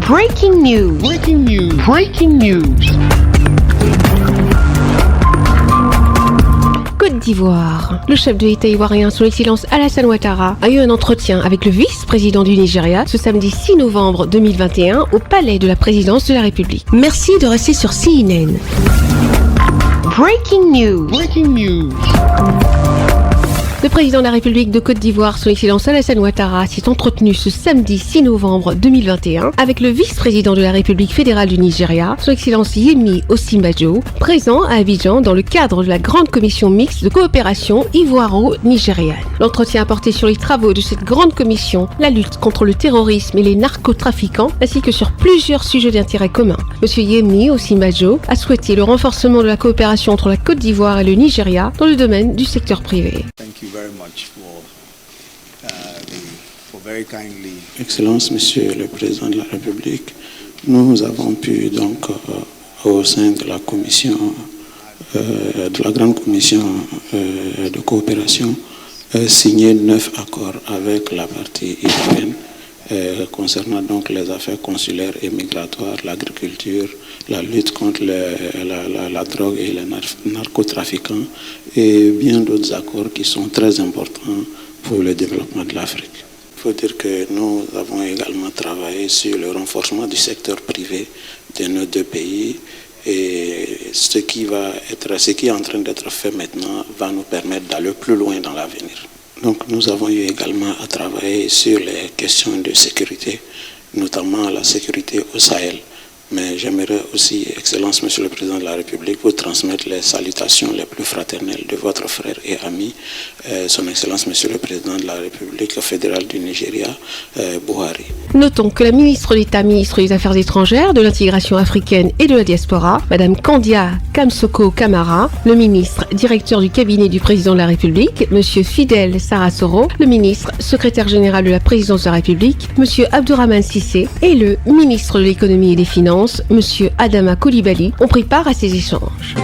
Breaking news. Breaking news. Breaking news. Côte d'Ivoire. Le chef de l'État ivoirien, son Excellence Alassane Ouattara, a eu un entretien avec le vice-président du Nigeria ce samedi 6 novembre 2021 au palais de la présidence de la République. Merci de rester sur CNN. Breaking news. Breaking news. Le président de la République de Côte d'Ivoire, son Excellence Alassane Ouattara, s'est entretenu ce samedi 6 novembre 2021 avec le vice-président de la République fédérale du Nigeria, son Excellence Yemi Osinbajo, présent à Abidjan dans le cadre de la grande commission mixte de coopération ivoiro-nigériane. L'entretien a porté sur les travaux de cette grande commission, la lutte contre le terrorisme et les narcotrafiquants, ainsi que sur plusieurs sujets d'intérêt commun. Monsieur Yemi Osinbajo a souhaité le renforcement de la coopération entre la Côte d'Ivoire et le Nigeria dans le domaine du secteur privé. Very much for very kindly. Excellence, Monsieur le Président de la République, nous avons pu donc au sein de la commission, de la grande commission de coopération, signer 9 accords avec la partie ivoirienne concernant donc les affaires consulaires et migratoires, l'agriculture, la lutte contre la drogue et les narcotrafiquants et bien d'autres accords qui sont très importants pour le développement de l'Afrique. Il faut dire que nous avons également travaillé sur le renforcement du secteur privé de nos deux pays et ce qui est en train d'être fait maintenant va nous permettre d'aller plus loin dans l'avenir. Donc nous avons eu également à travailler sur les questions de sécurité, notamment la sécurité au Sahel. Mais j'aimerais aussi, Excellence, Monsieur le Président de la République, vous transmettre les salutations les plus fraternelles de votre frère et ami, Son Excellence, Monsieur le Président de la République fédérale du Nigeria, Buhari. Notons que la ministre d'État, ministre des Affaires étrangères, de l'intégration africaine et de la diaspora, Madame Kandia Kamsoko Kamara, le ministre directeur du cabinet du Président de la République, Monsieur Fidel Sarasoro, le ministre secrétaire général de la Présidence de la République, Monsieur Abdourahmane Sissé et le ministre de l'Économie et des Finances, Monsieur Adama Coulibaly, ont pris part à ces échanges.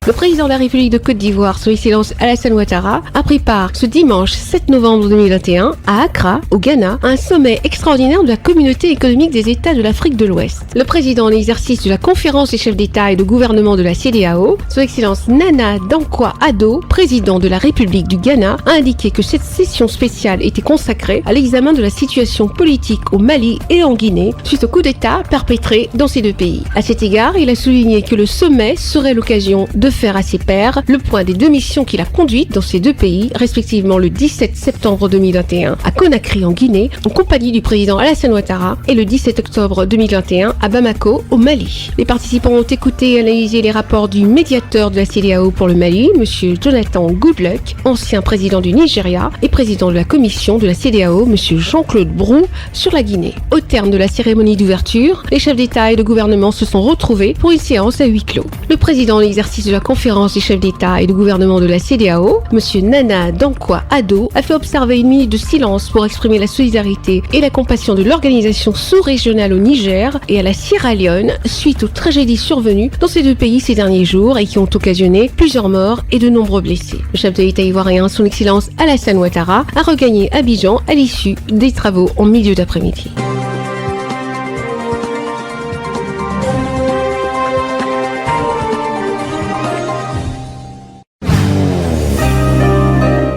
Le président de la République de Côte d'Ivoire, son Excellence Alassane Ouattara, a pris part ce dimanche 7 novembre 2021 à Accra, au Ghana, à un sommet extraordinaire de la Communauté économique des États de l'Afrique de l'Ouest. Le président en exercice de la conférence des chefs d'État et de gouvernement de la CEDEAO, son Excellence Nana Dankwa-Addo, président de la République du Ghana, a indiqué que cette session spéciale était consacrée à l'examen de la situation politique au Mali et en Guinée suite au coup d'État perpétré dans ces deux pays. À cet égard, il a souligné que le sommet serait l'occasion de faire à ses pairs le point des deux missions qu'il a conduites dans ces deux pays, respectivement le 17 septembre 2021 à Conakry en Guinée, en compagnie du président Alassane Ouattara, et le 17 octobre 2021 à Bamako au Mali. Les participants ont écouté et analysé les rapports du médiateur de la CEDEAO pour le Mali, Monsieur Jonathan Goodluck, ancien président du Nigeria, et président de la commission de la CEDEAO, Monsieur Jean-Claude Brou, sur la Guinée. Au terme de la cérémonie d'ouverture, les chefs d'État et de gouvernement se sont retrouvés pour une séance à huis clos. Le président en exercice de la conférence des chefs d'État et de gouvernement de la CEDEAO, Monsieur Nana Dankwa-Addo, a fait observer une minute de silence pour exprimer la solidarité et la compassion de l'organisation sous-régionale au Niger et à la Sierra Leone suite aux tragédies survenues dans ces deux pays ces derniers jours et qui ont occasionné plusieurs morts et de nombreux blessés. Le chef de l'État ivoirien, son Excellence Alassane Ouattara, a regagné Abidjan à l'issue des travaux en milieu d'après-midi.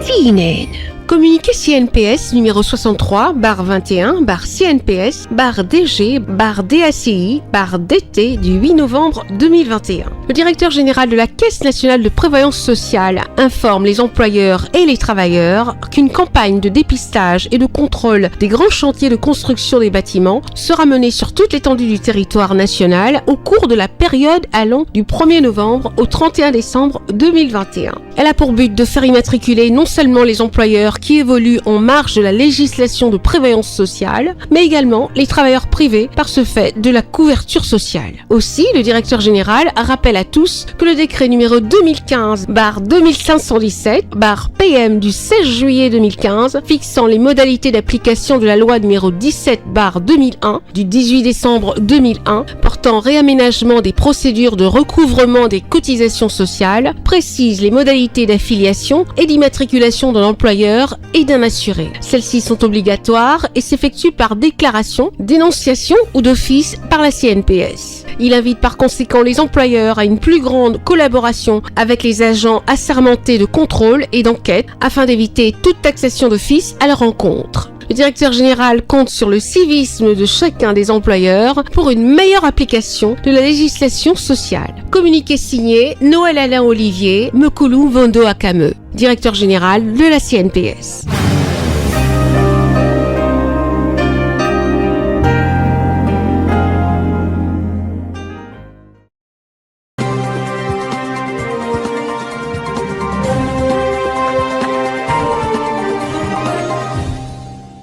CNN. Communiqué CNPS numéro 63/21/CNPS/DG/DACI/DT du 8 novembre 2021. Le directeur général de la Caisse nationale de prévoyance sociale informe les employeurs et les travailleurs qu'une campagne de dépistage et de contrôle des grands chantiers de construction des bâtiments sera menée sur toute l'étendue du territoire national au cours de la période allant du 1er novembre au 31 décembre 2021. Elle a pour but de faire immatriculer non seulement les employeurs qui évoluent situent en marge de la législation de prévoyance sociale, mais également les travailleurs privés par ce fait de la couverture sociale. Aussi, le directeur général rappelle à tous que le décret numéro 2015/2517/PM du 16 juillet 2015 fixant les modalités d'application de la loi numéro 17/2001 du 18 décembre 2001 portant réaménagement des procédures de recouvrement des cotisations sociales précise les modalités d'affiliation et d'immatriculation d'un employeur et d'un assuré. Celles-ci sont obligatoires et s'effectuent par déclaration, dénonciation ou d'office par la CNPS. Il invite par conséquent les employeurs à une plus grande collaboration avec les agents assermentés de contrôle et d'enquête afin d'éviter toute taxation d'office à leur encontre. Le directeur général compte sur le civisme de chacun des employeurs pour une meilleure application de la législation sociale. Communiqué signé Noël Alain Olivier, Mekulu Vondo Akame, directeur général de la CNPS.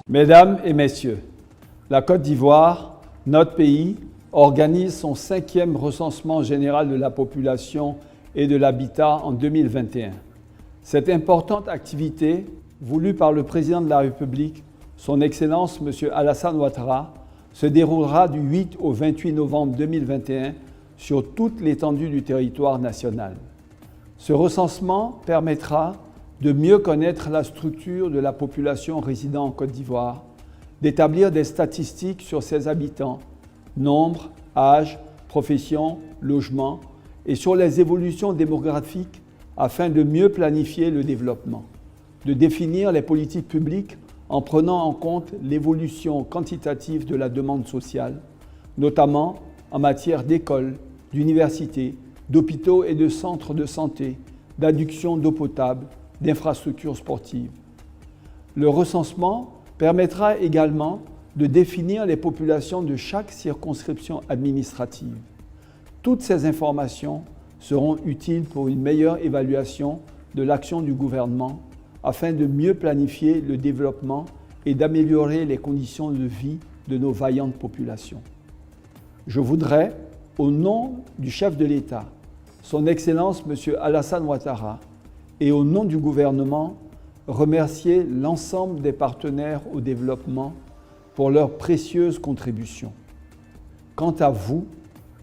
Mesdames et messieurs, la Côte d'Ivoire, notre pays, organise son 5e recensement général de la population et de l'habitat en 2021. Cette importante activité, voulue par le président de la République, son Excellence M. Alassane Ouattara, se déroulera du 8 au 28 novembre 2021 sur toute l'étendue du territoire national. Ce recensement permettra de mieux connaître la structure de la population résidant en Côte d'Ivoire, d'établir des statistiques sur ses habitants, nombre, âge, profession, logement, et sur les évolutions démographiques afin de mieux planifier le développement, de définir les politiques publiques en prenant en compte l'évolution quantitative de la demande sociale, notamment en matière d'écoles, d'universités, d'hôpitaux et de centres de santé, d'adduction d'eau potable, d'infrastructures sportives. Le recensement permettra également de définir les populations de chaque circonscription administrative. Toutes ces informations seront utiles pour une meilleure évaluation de l'action du gouvernement afin de mieux planifier le développement et d'améliorer les conditions de vie de nos vaillantes populations. Je voudrais, au nom du chef de l'État, son Excellence M. Alassane Ouattara, et au nom du gouvernement, remercier l'ensemble des partenaires au développement pour leurs précieuses contributions. Quant à vous,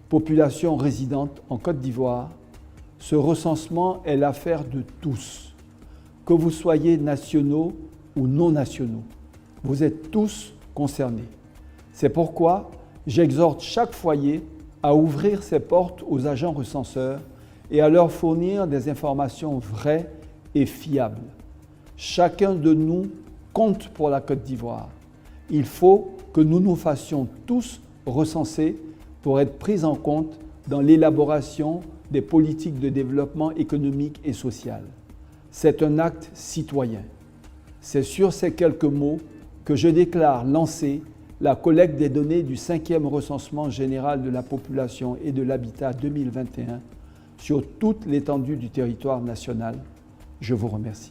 population résidente en Côte d'Ivoire, ce recensement est l'affaire de tous. Que vous soyez nationaux ou non nationaux, vous êtes tous concernés. C'est pourquoi j'exhorte chaque foyer à ouvrir ses portes aux agents recenseurs et à leur fournir des informations vraies et fiables. Chacun de nous compte pour la Côte d'Ivoire. Il faut que nous nous fassions tous recenser pour être pris en compte dans l'élaboration des politiques de développement économique et social. C'est un acte citoyen. C'est sur ces quelques mots que je déclare lancer la collecte des données du 5e recensement général de la population et de l'habitat 2021 sur toute l'étendue du territoire national. Je vous remercie.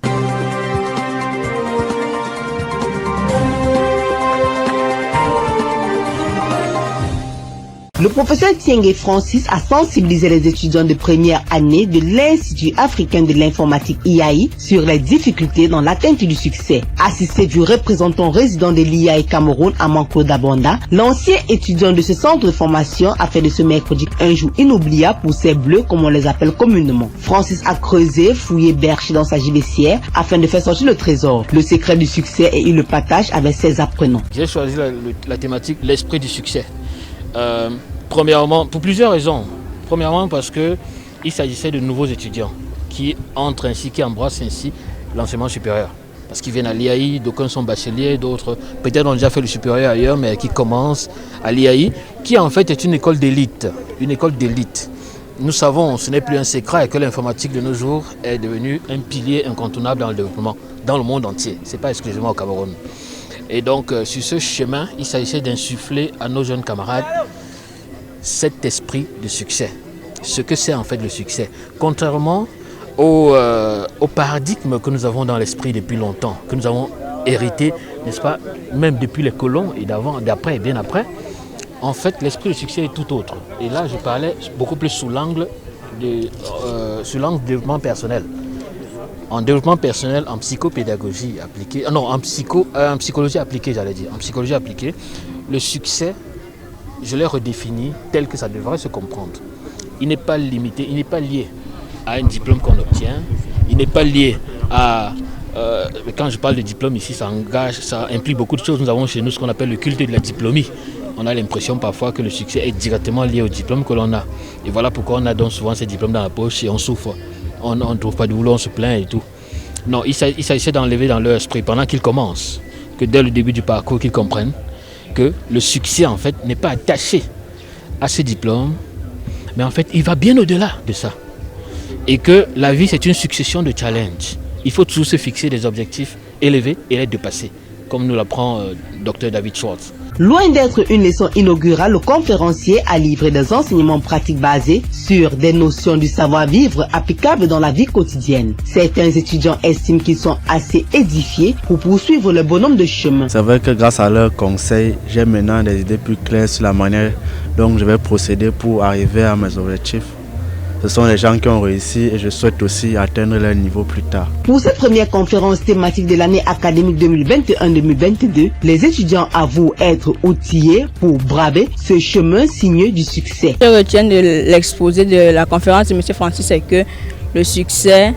Le professeur Tiengue Francis a sensibilisé les étudiants de première année de l'Institut africain de l'informatique IAI sur les difficultés dans l'atteinte du succès. Assisté du représentant résident de l'IAI Cameroun, Amanko Dabonda, l'ancien étudiant de ce centre de formation a fait de ce mercredi un jour inoubliable pour ces bleus comme on les appelle communément. Francis a creusé, fouillé, berché dans sa gibecière afin de faire sortir le trésor, le secret du succès, et il le partage avec ses apprenants. J'ai choisi la thématique l'esprit du succès. Premièrement, pour plusieurs raisons. Premièrement, parce qu'il s'agissait de nouveaux étudiants qui entrent ainsi, qui embrassent ainsi l'enseignement supérieur. Parce qu'ils viennent à l'IAI, d'aucuns sont bacheliers, d'autres peut-être ont déjà fait le supérieur ailleurs, mais qui commencent à l'IAI, qui en fait est une école d'élite. Une école d'élite. Nous savons, ce n'est plus un secret, que l'informatique de nos jours est devenue un pilier incontournable dans le développement, dans le monde entier. Ce n'est pas exclusivement au Cameroun. Et donc, sur ce chemin, il s'agissait d'insuffler à nos jeunes camarades cet esprit de succès, ce que c'est en fait le succès. Contrairement au paradigme que nous avons dans l'esprit depuis longtemps, que nous avons hérité, n'est-ce pas, même depuis les colons et d'avant, d'après et bien après. En fait, l'esprit de succès est tout autre. Et là, je parlais beaucoup plus sous l'angle du développement personnel. En développement personnel, en psychopédagogie appliquée, en psychologie appliquée, j'allais dire. En psychologie appliquée, le succès, je l'ai redéfini tel que ça devrait se comprendre. Il n'est pas limité, il n'est pas lié à un diplôme qu'on obtient, il n'est pas lié à... quand je parle de diplôme ici, ça implique beaucoup de choses. Nous avons chez nous ce qu'on appelle le culte de la diplômie. On a l'impression parfois que le succès est directement lié au diplôme que l'on a. Et voilà pourquoi on a donc souvent ces diplômes dans la poche et on souffre. On ne trouve pas de boulot, on se plaint et tout. Non, il s'agissait d'enlever dans leur esprit pendant qu'ils commencent, que dès le début du parcours, qu'ils comprennent que le succès en fait n'est pas attaché à ce diplôme, mais en fait il va bien au-delà de ça. Et que la vie c'est une succession de challenges. Il faut toujours se fixer des objectifs élevés et les dépasser, comme nous l'apprend Dr David Schwartz. Loin d'être une leçon inaugurale, le conférencier a livré des enseignements pratiques basés sur des notions du savoir-vivre applicables dans la vie quotidienne. Certains étudiants estiment qu'ils sont assez édifiés pour poursuivre le bonhomme de chemin. C'est vrai que grâce à leurs conseils, j'ai maintenant des idées plus claires sur la manière dont je vais procéder pour arriver à mes objectifs. Ce sont les gens qui ont réussi et je souhaite aussi atteindre leur niveau plus tard. Pour cette première conférence thématique de l'année académique 2021-2022, les étudiants avouent être outillés pour braver ce chemin sinueux du succès. Ce que je retiens de l'exposé de la conférence de M. Francis, c'est que le succès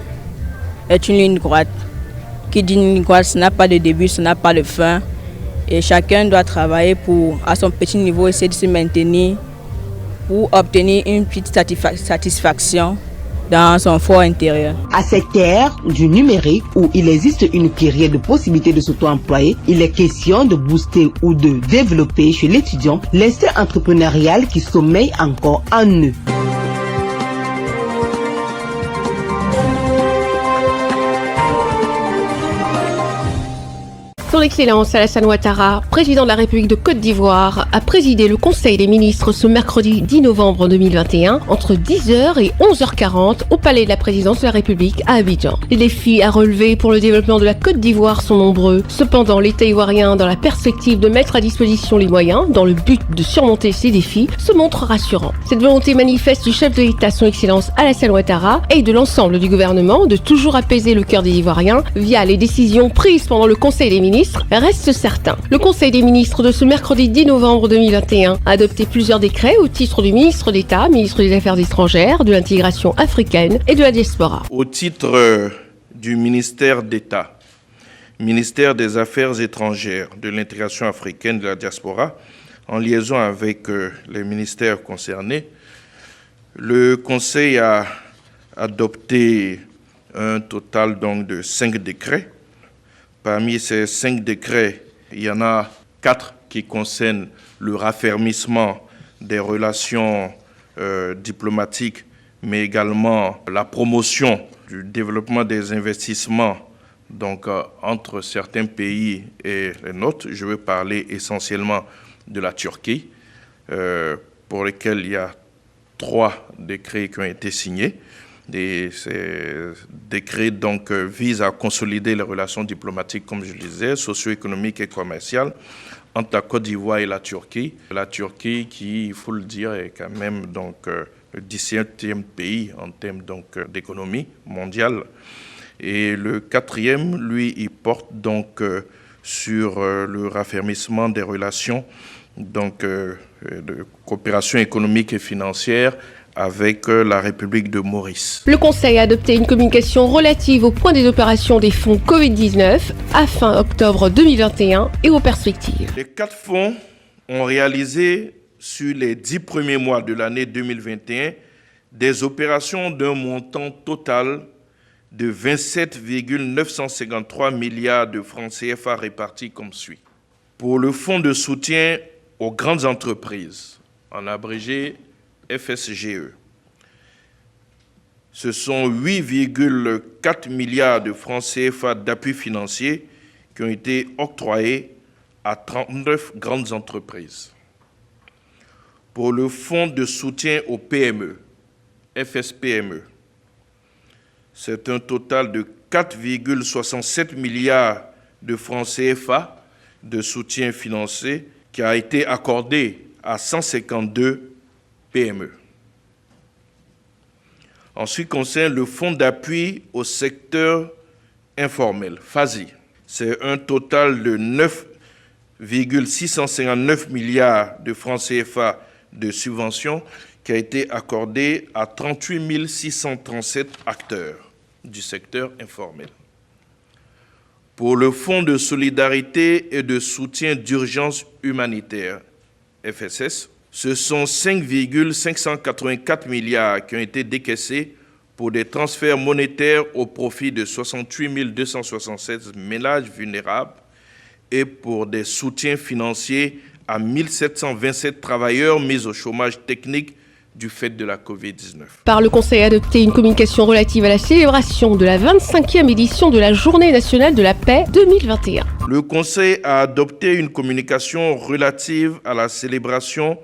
est une ligne droite. Qui dit une ligne droite, ça n'a pas de début, ça n'a pas de fin. Et chacun doit travailler pour, à son petit niveau, essayer de se maintenir pour obtenir une petite satisfaction dans son fort intérieur. À cette ère du numérique où il existe une kyrielle de possibilités de s'auto-employer, il est question de booster ou de développer chez l'étudiant l'instinct entrepreneurial qui sommeille encore en eux. Son Excellence Alassane Ouattara, président de la République de Côte d'Ivoire, a présidé le Conseil des ministres ce mercredi 10 novembre 2021 entre 10h et 11h40 au Palais de la Présidence de la République à Abidjan. Les défis à relever pour le développement de la Côte d'Ivoire sont nombreux. Cependant, l'État ivoirien, dans la perspective de mettre à disposition les moyens dans le but de surmonter ces défis, se montre rassurant. Cette volonté manifeste du chef de l'État, Son Excellence Alassane Ouattara, et de l'ensemble du gouvernement de toujours apaiser le cœur des Ivoiriens via les décisions prises pendant le Conseil des ministres reste certain. Le Conseil des ministres de ce mercredi 10 novembre 2021 a adopté plusieurs décrets au titre du ministre d'État, ministre des Affaires étrangères, de l'intégration africaine et de la diaspora. Au titre du ministère d'État, ministère des Affaires étrangères, de l'intégration africaine et de la diaspora, en liaison avec les ministères concernés, le Conseil a adopté un total donc de 5 décrets. Parmi ces 5 décrets, il y en a 4 qui concernent le raffermissement des relations diplomatiques, mais également la promotion du développement des investissements donc, entre certains pays et les nôtres. Je veux parler essentiellement de la Turquie, pour lesquels il y a 3 décrets qui ont été signés. Ces décrets donc visent à consolider les relations diplomatiques, comme je le disais, socio-économiques et commerciales entre la Côte d'Ivoire et la Turquie. La Turquie, qui, il faut le dire, est quand même donc le 17e pays en termes donc d'économie mondiale. Et le 4e, lui, il porte donc sur le raffermissement des relations donc de coopération économique et financière avec la République de Maurice. Le Conseil a adopté une communication relative au point des opérations des fonds Covid-19 à fin octobre 2021 et aux perspectives. Les 4 fonds ont réalisé sur les 10 premiers mois de l'année 2021 des opérations d'un montant total de 27,953 milliards de francs CFA répartis comme suit. Pour le fonds de soutien aux grandes entreprises, en abrégé FSGE, ce sont 8,4 milliards de francs CFA d'appui financier qui ont été octroyés à 39 grandes entreprises. Pour le fonds de soutien aux PME, FSPME, c'est un total de 4,67 milliards de francs CFA de soutien financier qui a été accordé à 152 PME. En ce qui concerne le fonds d'appui au secteur informel, FASI, c'est un total de 9,659 milliards de francs CFA de subventions qui a été accordé à 38 637 acteurs du secteur informel. Pour le Fonds de solidarité et de soutien d'urgence humanitaire, FSS, ce sont 5,584 milliards qui ont été décaissés pour des transferts monétaires au profit de 68 276 ménages vulnérables et pour des soutiens financiers à 1727 travailleurs mis au chômage technique du fait de la Covid-19. Par le Conseil a adopté une communication relative à la célébration de la 25e édition de la Journée nationale de la paix 2021. Le Conseil a adopté une communication relative à la célébration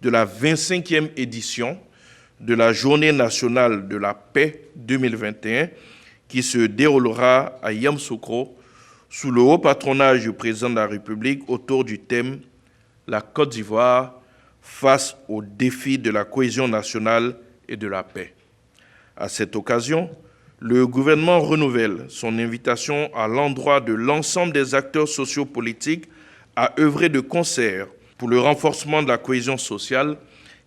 de la 25e édition de la Journée nationale de la paix 2021 qui se déroulera à Yamoussoukro sous le haut patronage du président de la République autour du thème « La Côte d'Ivoire face aux défis de la cohésion nationale et de la paix ». À cette occasion, le gouvernement renouvelle son invitation à l'endroit de l'ensemble des acteurs sociopolitiques à œuvrer de concert pour le renforcement de la cohésion sociale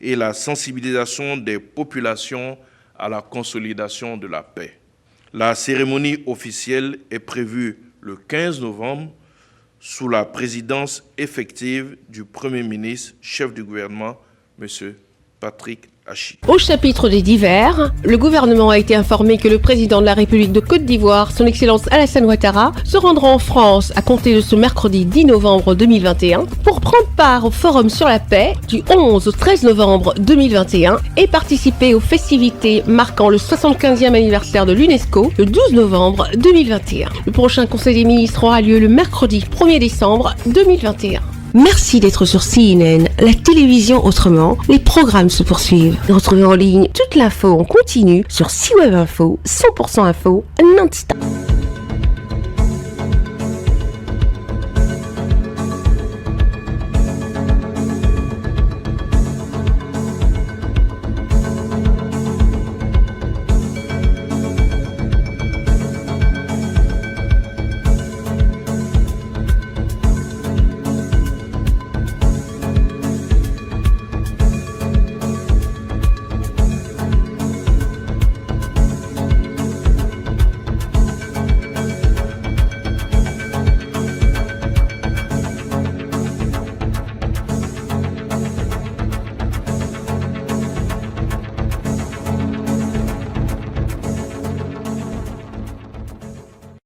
et la sensibilisation des populations à la consolidation de la paix. La cérémonie officielle est prévue le 15 novembre sous la présidence effective du Premier ministre, chef du gouvernement, M. Patrick Achi. Au chapitre des divers, le gouvernement a été informé que le président de la République de Côte d'Ivoire, son Excellence Alassane Ouattara, se rendra en France à compter de ce mercredi 10 novembre 2021 pour prendre part au Forum sur la paix du 11 au 13 novembre 2021 et participer aux festivités marquant le 75e anniversaire de l'UNESCO le 12 novembre 2021. Le prochain Conseil des ministres aura lieu le mercredi 1er décembre 2021. Merci d'être sur CNN, la télévision autrement. Les programmes se poursuivent. Retrouvez en ligne toute l'info en continu sur CWeb Info, 100% info, non-stop.